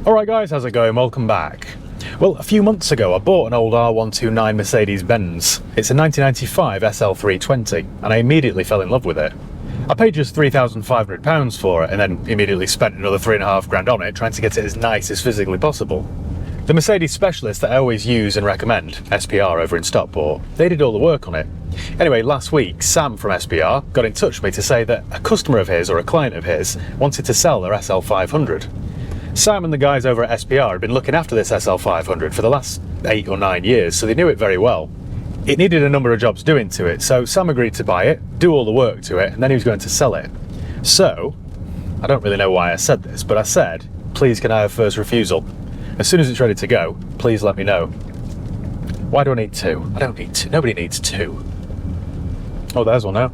Alright guys, how's it going? Welcome back. Well, a few months ago I bought an old R129 Mercedes Benz. It's a 1995 SL320 and I immediately fell in love with it. I paid just £3,500 for it and then immediately spent another £3,500 on it trying to get it as nice as physically possible. The Mercedes specialist that I always use and recommend, SPR over in Stockport, they did all the work on it. Anyway, last week Sam from SPR got in touch with me to say that a customer of his or a client of his wanted to sell their SL500. Sam and the guys over at SPR had been looking after this SL500 for the last 8 or 9 years, so they knew it very well. It needed a number of jobs doing to it, so Sam agreed to buy it, do all the work to it, and then he was going to sell it. So, I don't really know why I said this, but I said, please can I have first refusal? As soon as it's ready to go, please let me know. Why do I need two? I don't need two. Nobody needs two. Oh, there's one now.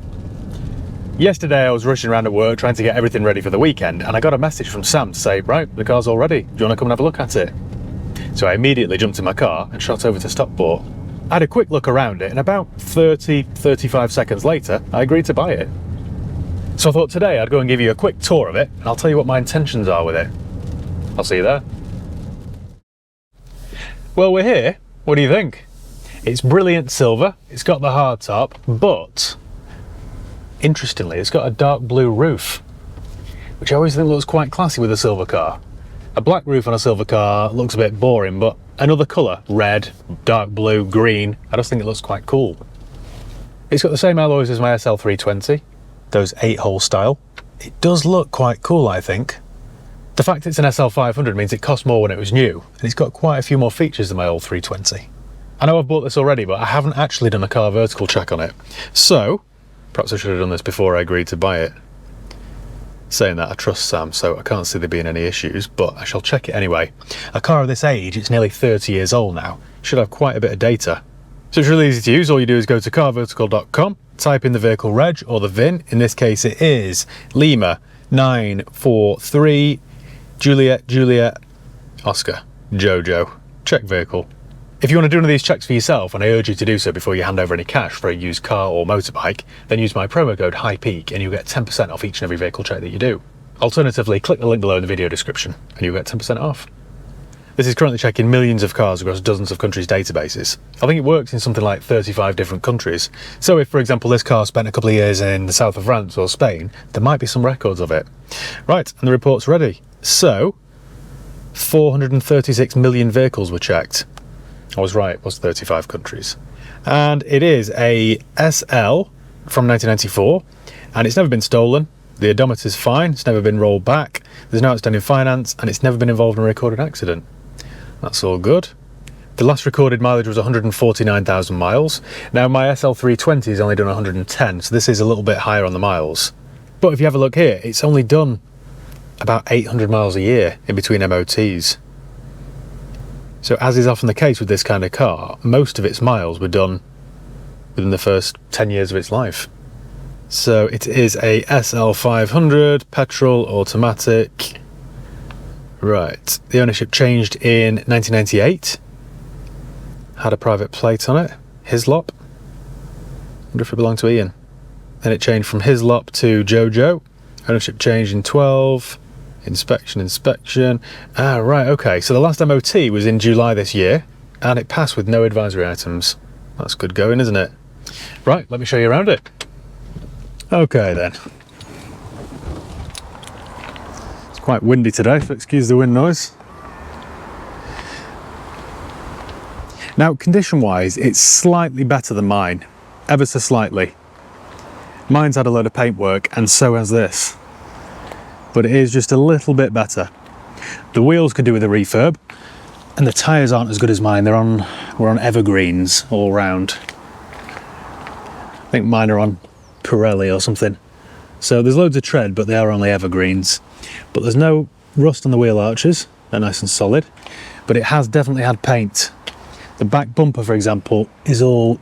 Yesterday I was rushing around at work trying to get everything ready for the weekend and I got a message from Sam to say, right, the car's all ready, do you want to come and have a look at it? So I immediately jumped in my car and shot over to Stockport. I had a quick look around it and about 35 seconds later I agreed to buy it. So I thought today I'd go and give you a quick tour of it and I'll tell you what my intentions are with it. I'll see you there. Well, we're here. What do you think? It's brilliant silver, it's got the hard top, but interestingly, it's got a dark blue roof, which I always think looks quite classy with a silver car. A black roof on a silver car looks a bit boring, but another colour, red, dark blue, green, I just think it looks quite cool. It's got the same alloys as my SL320, those 8-hole style. It does look quite cool, I think. The fact it's an SL500 means it cost more when it was new, and it's got quite a few more features than my old 320. I know I've bought this already, but I haven't actually done a car vertical check on it. So, perhaps I should have done this before I agreed to buy it. Saying that, I trust Sam, so I can't see there being any issues, but I shall check it anyway. A car of this age, it's nearly 30 years old now, should have quite a bit of data. So it's really easy to use. All you do is go to carvertical.com, type in the vehicle reg or the VIN. In this case it is Lima 943 Juliet Oscar Jojo. Check vehicle. If you want to do one of these checks for yourself, and I urge you to do so before you hand over any cash for a used car or motorbike, then use my promo code HIGHPEAK and you'll get 10% off each and every vehicle check that you do. Alternatively, click the link below in the video description and you'll get 10% off. This is currently checking millions of cars across dozens of countries' databases. I think it works in something like 35 different countries. So if, for example, this car spent a couple of years in the south of France or Spain, there might be some records of it. Right, and the report's ready. So, 436 million vehicles were checked. I was right, it was 35 countries. And it is a SL from 1994, and it's never been stolen. The odometer's fine, it's never been rolled back, there's no outstanding finance, and it's never been involved in a recorded accident. That's all good. The last recorded mileage was 149,000 miles. Now my SL320 has only done 110, so this is a little bit higher on the miles. But if you have a look here, it's only done about 800 miles a year in between MOTs. So as is often the case with this kind of car, most of its miles were done within the first 10 years of its life. So it is a SL500, petrol, automatic. Right, the ownership changed in 1998. Had a private plate on it, Hislop. Wonder if it belonged to Ian. Then it changed from Hislop to Jojo. Ownership changed in 12. Inspection. Ah, right, okay. So the last MOT was in July this year, and it passed with no advisory items. That's good going, isn't it? Right, let me show you around it. Okay then. It's quite windy today, so excuse the wind noise. Now, condition-wise, it's slightly better than mine. Ever so slightly. Mine's had a load of paintwork, and so has this. But it is just a little bit better. The wheels could do with a refurb, and the tyres aren't as good as mine. We're on evergreens all round. I think mine are on Pirelli or something. So there's loads of tread, but they are only evergreens. But there's no rust on the wheel arches, they're nice and solid. But it has definitely had paint. The back bumper, for example, is all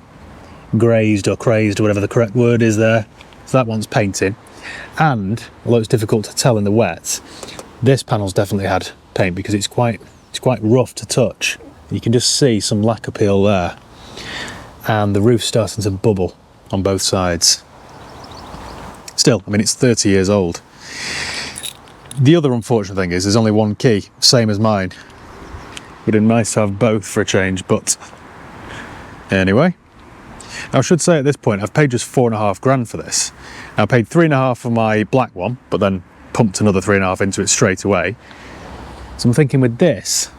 grazed or crazed, or whatever the correct word is there. So that one's painting. And although it's difficult to tell in the wet, this panel's definitely had paint because it's quite rough to touch. You can just see some lacquer peel there, and the roof's starting to bubble on both sides. Still, I mean, it's 30 years old. The other unfortunate thing is there's only one key, same as mine. Would have been nice to have both for a change, but anyway. Now I should say at this point I've paid just £4.5 for this. Now I paid £3.5 for my black one, but then pumped another £3.5 into it straight away. So I'm thinking with this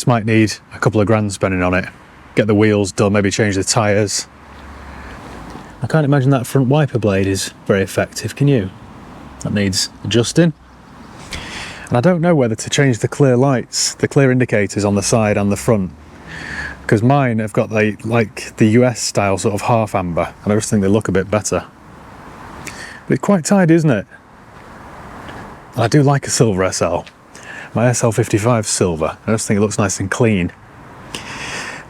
might need a couple of grand spending on it. Get the wheels done, maybe change the tyres. I can't imagine that front wiper blade is very effective, can you? That needs adjusting. And I don't know whether to change the clear lights, the clear indicators on the side and the front, because mine have got the US style sort of half amber, and I just think they look a bit better. But it's quite tidy, isn't it? And I do like a silver SL. My SL500 silver. I just think it looks nice and clean.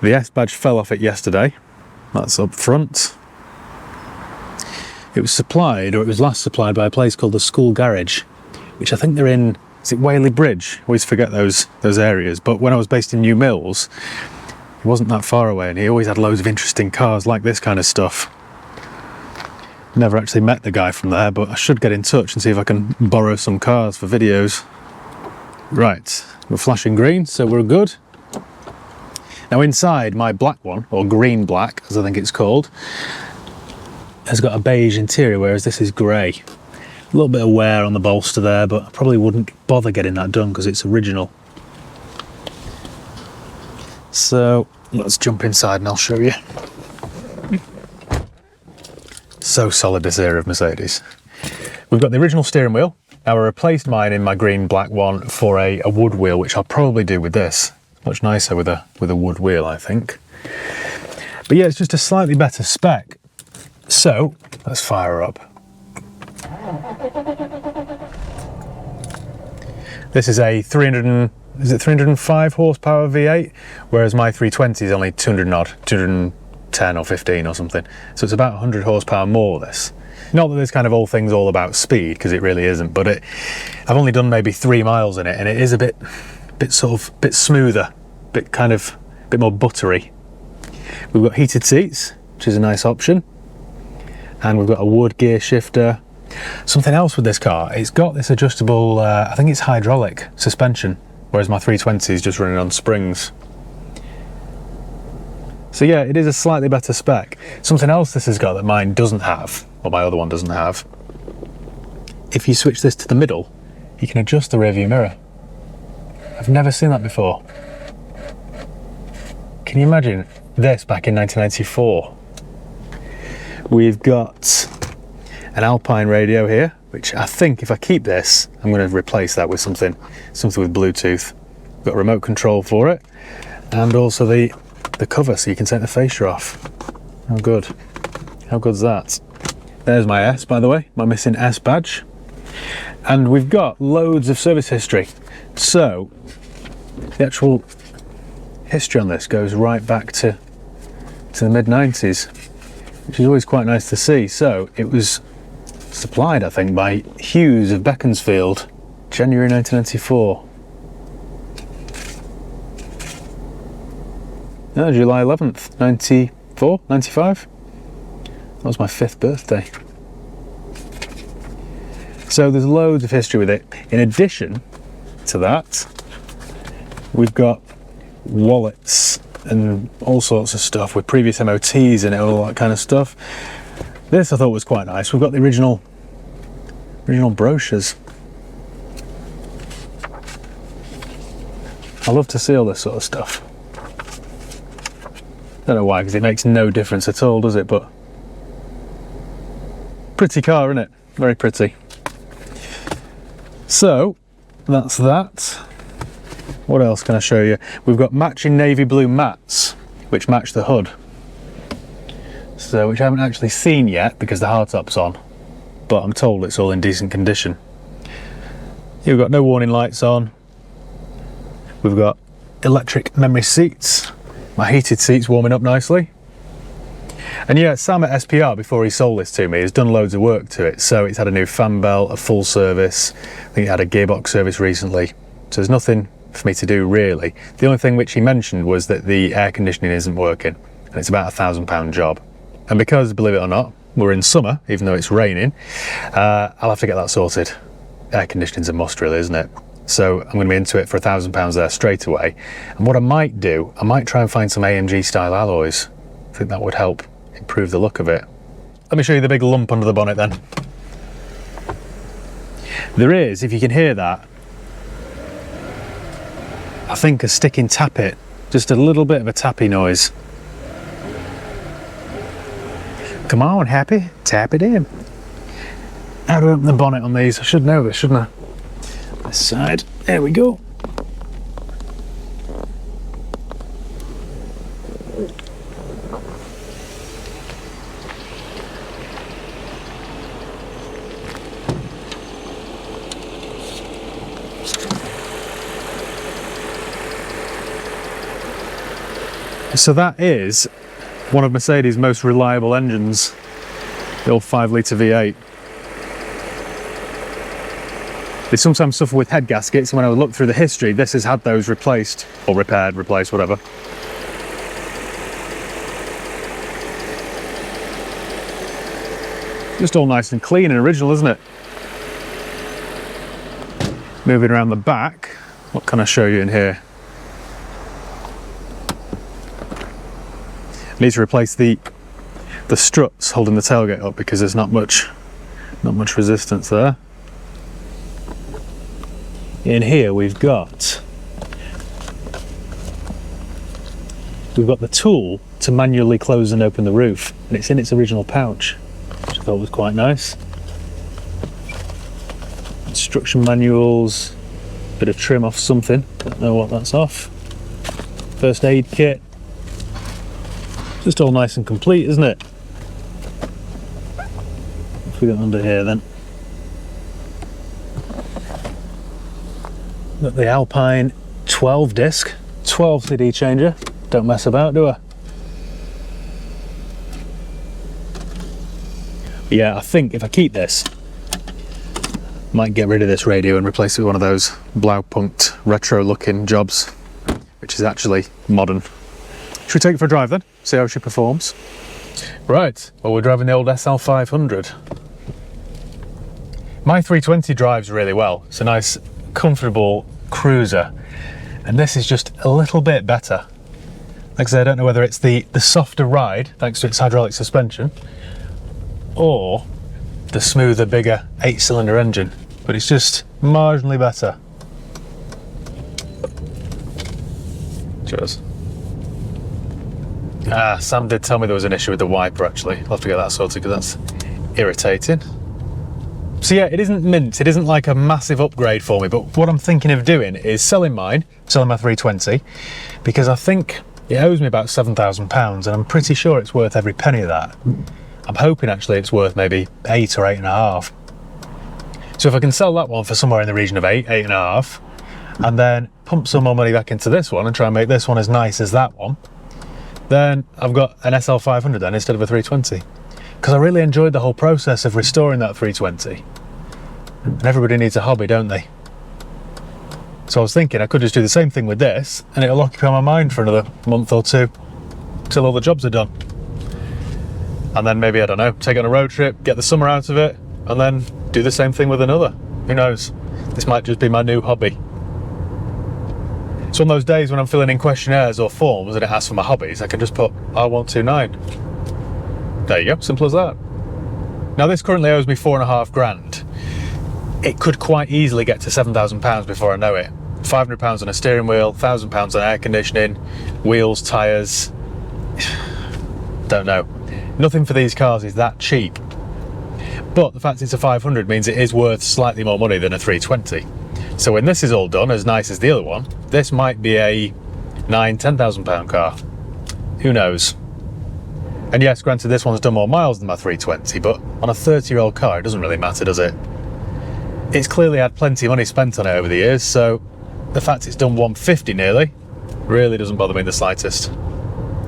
The S badge fell off it yesterday. That's up front. It was supplied, or it was last supplied by a place called the School Garage, which I think they're in, is it Whaley Bridge? I always forget those areas. But when I was based in New Mills, it wasn't that far away, and he always had loads of interesting cars like this kind of stuff. Never actually met the guy from there, but I should get in touch and see if I can borrow some cars for videos. Right, we're flashing green, so we're good. Now inside, my black one, or green black, as I think it's called, has got a beige interior, whereas this is grey. A little bit of wear on the bolster there, but I probably wouldn't bother getting that done because it's original. So let's jump inside and I'll show you. So solid, this area of Mercedes. We've got the original steering wheel. Now I replaced mine in my green black one for a wood wheel, which I'll probably do with this. Much nicer with a wood wheel, I think. But yeah, it's just a slightly better spec. So let's fire her up. This is a 305 horsepower V8, whereas my 320 is only 200 odd, 210 or 15 or something. So it's about 100 horsepower more, this. Not that this kind of whole thing's all about speed, because it really isn't, but I've only done maybe 3 miles in it, and it is a bit smoother, bit more buttery. We've got heated seats, which is a nice option. And we've got a wood gear shifter. Something else with this car, it's got this adjustable, I think it's hydraulic suspension, whereas my 320 is just running on springs. So yeah, it is a slightly better spec. Something else this has got that mine doesn't have, or my other one doesn't have, if you switch this to the middle, you can adjust the rear view mirror. I've never seen that before. Can you imagine this back in 1994? We've got an Alpine radio here, which I think if I keep this, I'm going to replace that with something with Bluetooth. We've got a remote control for it, and also the cover, so you can take the fascia off. How good? How good's that? There's my S, by the way, my missing S badge. And we've got loads of service history. So the actual history on this goes right back to the mid-90s, which is always quite nice to see. So it was supplied, I think, by Hughes of Beaconsfield, January 1994. No, July 11th, 94, 95. That was my 5th birthday. So there's loads of history with it. In addition to that, we've got wallets and all sorts of stuff with previous MOTs in it, all that kind of stuff. This I thought was quite nice. We've got the original brochures. I love to see all this sort of stuff. Don't know why, because it makes no difference at all, does it? But pretty car, isn't it? Very pretty. So that's that. What else can I show you? We've got matching navy blue mats, which match the hood. So, which I haven't actually seen yet because the hardtop's on, but I'm told it's all in decent condition. Here we've got no warning lights on. We've got electric memory seats. My heated seats warming up nicely. And yeah, Sam at SPR, before he sold this to me, has done loads of work to it. So it's had a new fan belt, a full service. I think it had a gearbox service recently. So there's nothing for me to do really. The only thing which he mentioned was that the air conditioning isn't working, and it's about £1,000 job. And because, believe it or not, we're in summer, even though it's raining, I'll have to get that sorted. air conditioning's a must really, isn't it? So I'm going to be into it for £1,000 there straight away. And what I might do, I might try and find some AMG style alloys. I think that would help improve the look of it. Let me show you the big lump under the bonnet then. There is, if you can hear that, I think a sticking tappet, just a little bit of a tappy noise. Come on, Happy, tap it in. How do I open the bonnet on these? I should know this, shouldn't I? This side, there we go. So that is one of Mercedes' most reliable engines, the old 5-litre V8. They sometimes suffer with head gaskets, and when I look through the history, this has had those replaced, or repaired, replaced, whatever. Just all nice and clean and original, isn't it? Moving around the back, what can I show you in here? I need to replace the struts holding the tailgate up because there's not much resistance there. In here we've got the tool to manually close and open the roof, and it's in its original pouch, which I thought was quite nice. Instruction manuals, bit of trim off something, don't know what that's off. First aid kit, just all nice and complete, isn't it? What have we got under here then? Got the Alpine 12 disc, 12 CD changer. Don't mess about, do I? Yeah, I think if I keep this, might get rid of this radio and replace it with one of those Blaupunkt retro looking jobs, which is actually modern. Should we take it for a drive then? See how she performs? Right, well, we're driving the old SL500. My 320 drives really well. It's a nice, comfortable cruiser, and this is just a little bit better. Like I say, I don't know whether it's the softer ride, thanks to its hydraulic suspension, or the smoother, bigger 8-cylinder engine, but it's just marginally better. Cheers. Sam did tell me there was an issue with the wiper actually. I'll have to get that sorted because that's irritating. So yeah, it isn't mint, it isn't like a massive upgrade for me, but what I'm thinking of doing is selling my 320, because I think it owes me about £7,000 and I'm pretty sure it's worth every penny of that. I'm hoping actually it's worth maybe 8 or 8.5. So if I can sell that one for somewhere in the region of 8.5, and then pump some more money back into this one and try and make this one as nice as that one, then I've got an SL500 then instead of a 320. Because I really enjoyed the whole process of restoring that 320. And everybody needs a hobby, don't they? So I was thinking I could just do the same thing with this, and it'll occupy my mind for another month or two, till all the jobs are done. And then maybe, I don't know, take it on a road trip, get the summer out of it, and then do the same thing with another. Who knows? This might just be my new hobby. So on those days when I'm filling in questionnaires or forms and it asks for my hobbies, I can just put R129. There you go, simple as that. Now this currently owes me £4,500. It could quite easily get to £7,000 before I know it. £500 on a steering wheel, £1,000 on air conditioning, wheels, tyres. Don't know. Nothing for these cars is that cheap. But the fact it's a 500 means it is worth slightly more money than a 320. So when this is all done, as nice as the other one, this might be a £9,000–10,000 car. Who knows? And yes, granted this one's done more miles than my 320, but on a 30-year-old car it doesn't really matter, does it? It's clearly had plenty of money spent on it over the years, so the fact it's done 150 nearly really doesn't bother me in the slightest.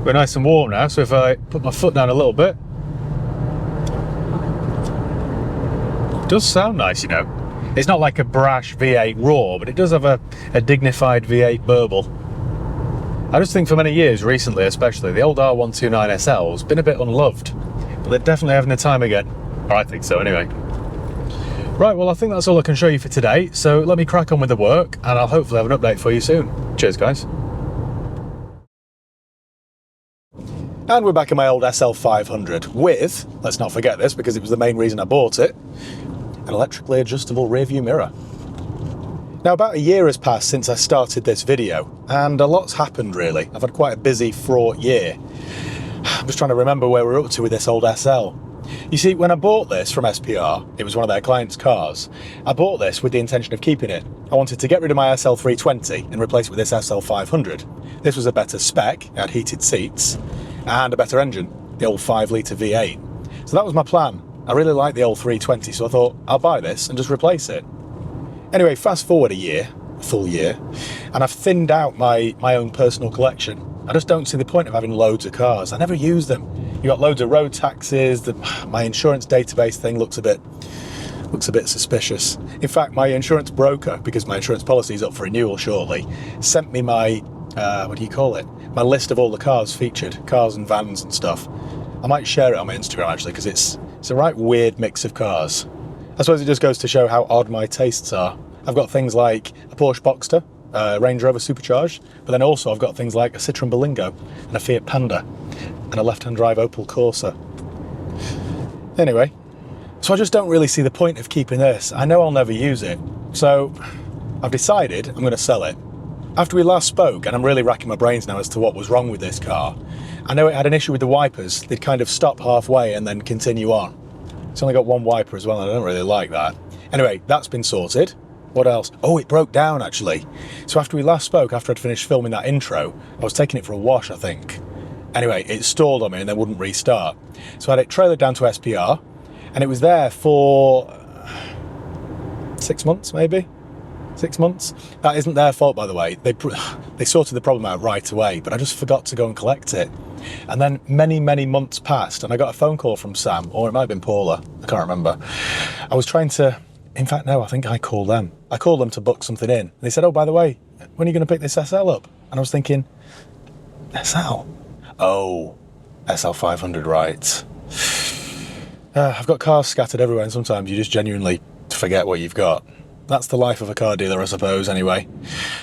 We're nice and warm now, so if I put my foot down a little bit, it does sound nice, you know. It's not like a brash V8 roar, but it does have a dignified V8 burble. I just think for many years, recently especially, the old R129 SL's been a bit unloved, but they're definitely having a time again. Or I think so anyway. Right, well I think that's all I can show you for today, so let me crack on with the work and I'll hopefully have an update for you soon. Cheers guys. And we're back in my old SL500 with, let's not forget this because it was the main reason I bought it, an electrically adjustable rear view mirror. Now about a year has passed since I started this video and a lot's happened really. I've had quite a busy, fraught year. I'm just trying to remember where we're up to with this old SL. You see, when I bought this from SPR, it was one of their clients' cars, I bought this with the intention of keeping it. I wanted to get rid of my SL320 and replace it with this SL500. This was a better spec, it had heated seats, and a better engine, the old 5-litre V8. So that was my plan. I really liked the old 320, so I thought, I'll buy this and just replace it. Anyway, fast forward a full year, and I've thinned out my own personal collection. I just don't see the point of having loads of cars. I never use them. You got loads of road taxes. My insurance database thing looks a bit suspicious. In fact, my insurance broker, because my insurance policy is up for renewal shortly, sent me my what do you call it? My list of all the cars featured, cars and vans and stuff. I might share it on my Instagram actually, because it's a right weird mix of cars. I suppose it just goes to show how odd my tastes are. I've got things like a Porsche Boxster, Range Rover Supercharged, but then also I've got things like a Citroen Berlingo and a Fiat Panda and a left-hand drive Opel Corsa. Anyway, so I just don't really see the point of keeping this. I know I'll never use it, so I've decided I'm going to sell it. After we last spoke, and I'm really racking my brains now as to what was wrong with this car, I know it had an issue with the wipers. They'd kind of stop halfway and then continue on. It's only got one wiper as well, and I don't really like that. Anyway, that's been sorted. What else? Oh, it broke down actually. So after we last spoke, after I'd finished filming that intro, I was taking it for a wash, I think. Anyway, it stalled on me and then wouldn't restart. So I had it trailered down to SPR, and it was there for 6 months, maybe? 6 months? That isn't their fault, by the way. They sorted the problem out right away, but I just forgot to go and collect it. And then many, many months passed, and I got a phone call from Sam, or it might have been Paula, I can't remember. I was trying to, in fact, no, I think I called them. I called them to book something in. And they said, oh, by the way, when are you going to pick this SL up? And I was thinking, SL? Oh, SL500, right. I've got cars scattered everywhere, and sometimes you just genuinely forget what you've got. That's the life of a car dealer, I suppose, anyway.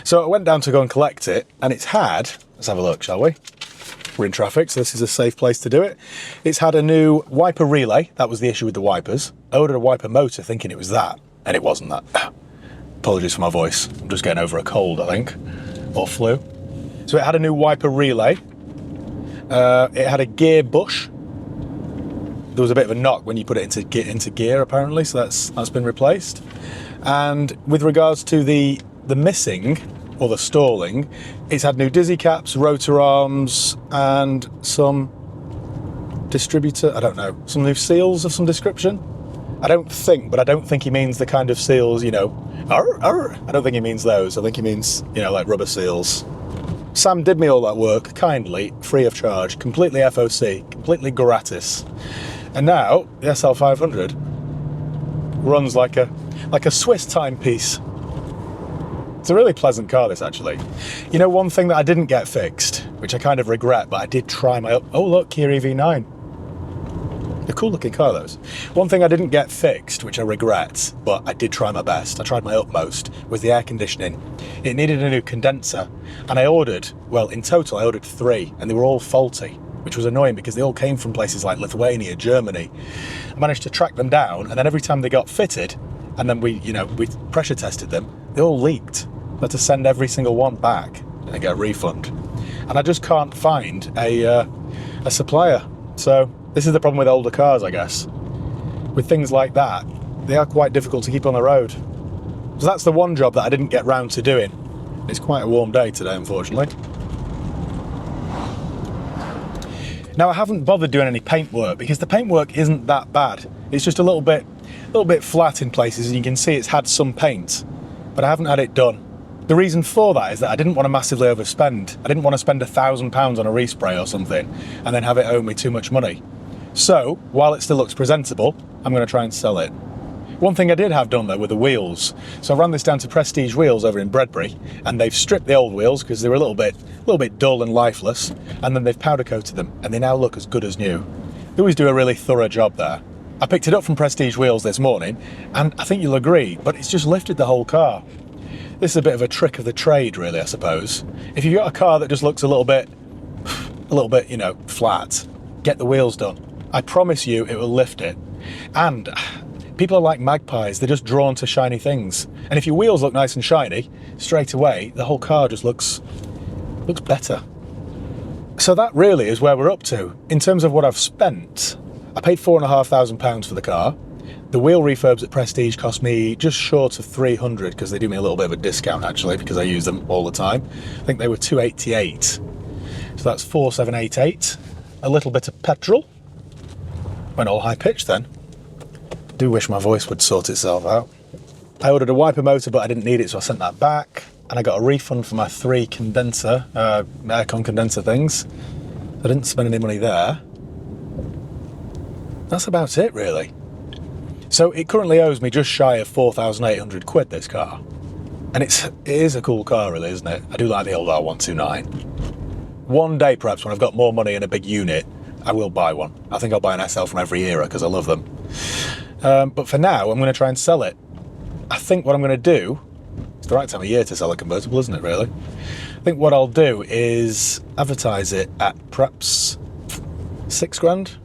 So I went down to go and collect it, and it's had, let's have a look, shall we? We're in traffic, so this is a safe place to do it. It's had a new wiper relay. That was the issue with the wipers. I ordered a wiper motor thinking it was that, and it wasn't that. Apologies for my voice. I'm just getting over a cold, I think, or flu. So it had a new wiper relay. It had a gear bush. There was a bit of a knock when you put it into gear, apparently, so that's been replaced. And with regards to the missing, or the stalling, it's had new dizzy caps, rotor arms, and some distributor, I don't know, some new seals of some description. I don't think he means the kind of seals, you know, I don't think he means those. I think he means, you know, like rubber seals. Sam did me all that work, kindly, free of charge, completely FOC, completely gratis. And now, the SL500 runs like a Swiss timepiece. It's a really pleasant car, this, actually. You know, one thing that I didn't get fixed, which I kind of regret, but I did try my... Oh, look, Kia EV9. A cool-looking car, those. One thing I didn't get fixed, which I regret, but I did try my best, I tried my utmost, was the air conditioning. It needed a new condenser, and I ordered, well, in total, I ordered 3, and they were all faulty, which was annoying because they all came from places like Lithuania, Germany. I managed to track them down, and then every time they got fitted, and then we pressure tested them, they all leaked. I had to send every single one back and get a refund. And I just can't find a supplier. So this is the problem with older cars, I guess. With things like that, they are quite difficult to keep on the road. So that's the one job that I didn't get round to doing. It's quite a warm day today, unfortunately. Now, I haven't bothered doing any paint work because the paintwork isn't that bad. It's just a little bit flat in places, and you can see it's had some paint, but I haven't had it done. The reason for that is that I didn't want to massively overspend. I didn't want to spend £1,000 on a respray or something and then have it owe me too much money. So, while it still looks presentable, I'm going to try and sell it. One thing I did have done though were the wheels. So I ran this down to Prestige Wheels over in Bredbury, and they've stripped the old wheels because they were a little bit dull and lifeless, and then they've powder coated them, and they now look as good as new. They always do a really thorough job there. I picked it up from Prestige Wheels this morning, and I think you'll agree, but it's just lifted the whole car. This is a bit of a trick of the trade, really, I suppose. If you've got a car that just looks a little bit, you know, flat, get the wheels done. I promise you it will lift it. And people are like magpies, they're just drawn to shiny things. And if your wheels look nice and shiny, straight away, the whole car just looks better. So that really is where we're up to. In terms of what I've spent, I paid £4,500 for the car. The wheel refurbs at Prestige cost me just short of 300 because they do me a little bit of a discount actually because I use them all the time. I think they were 288. So that's 4788. A little bit of petrol. Went all high pitched then. Do wish my voice would sort itself out. I ordered a wiper motor but I didn't need it, so I sent that back. And I got a refund for my 3 condenser, aircon condenser things. I didn't spend any money there. That's about it really. So it currently owes me just shy of 4,800 quid, this car. And it is a cool car really, isn't it? I do like the old R129. One day perhaps when I've got more money in a big unit, I will buy one. I think I'll buy an SL from every era because I love them. But for now, I'm going to try and sell it. I think what I'm going to do, it's the right time of year to sell a convertible, isn't it really? I think what I'll do is advertise it at perhaps 6 grand.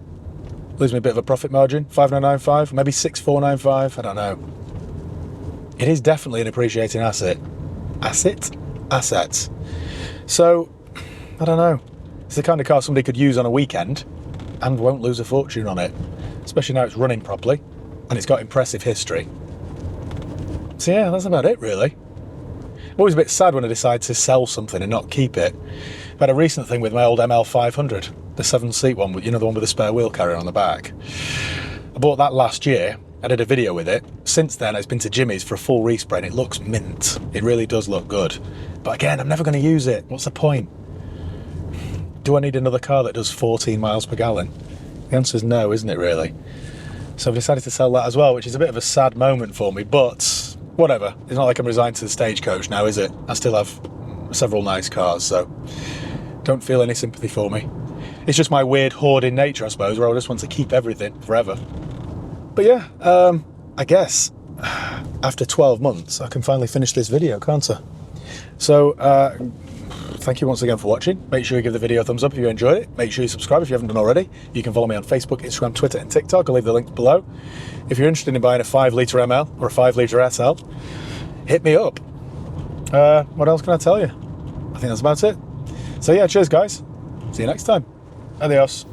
Lose me a bit of a profit margin, 5,995, maybe 6,495, I don't know. It is definitely an appreciating asset. Asset. So, I don't know. It's the kind of car somebody could use on a weekend and won't lose a fortune on it. Especially now it's running properly and it's got impressive history. So yeah, that's about it really. I'm always a bit sad when I decide to sell something and not keep it. I had a recent thing with my old ML500, the 7-seat one, you know, the one with the spare wheel carrier on the back. I bought that last year. I did a video with it. Since then, it's been to Jimmy's for a full respray and it looks mint. It really does look good. But again, I'm never going to use it. What's the point? Do I need another car that does 14 miles per gallon? The answer is no, isn't it really? So I've decided to sell that as well, which is a bit of a sad moment for me, but whatever. It's not like I'm resigned to the stagecoach now, is it? I still have several nice cars, so don't feel any sympathy for me. It's just my weird hoarding nature, I suppose, where I just want to keep everything forever. But yeah, I guess after 12 months, I can finally finish this video, can't I? So, thank you once again for watching. Make sure you give the video a thumbs up if you enjoyed it. Make sure you subscribe if you haven't done already. You can follow me on Facebook, Instagram, Twitter and TikTok. I'll leave the links below. If you're interested in buying a 5-litre ML or a 5-litre SL, hit me up. What else can I tell you? I think that's about it. So yeah, cheers guys. See you next time. Adios.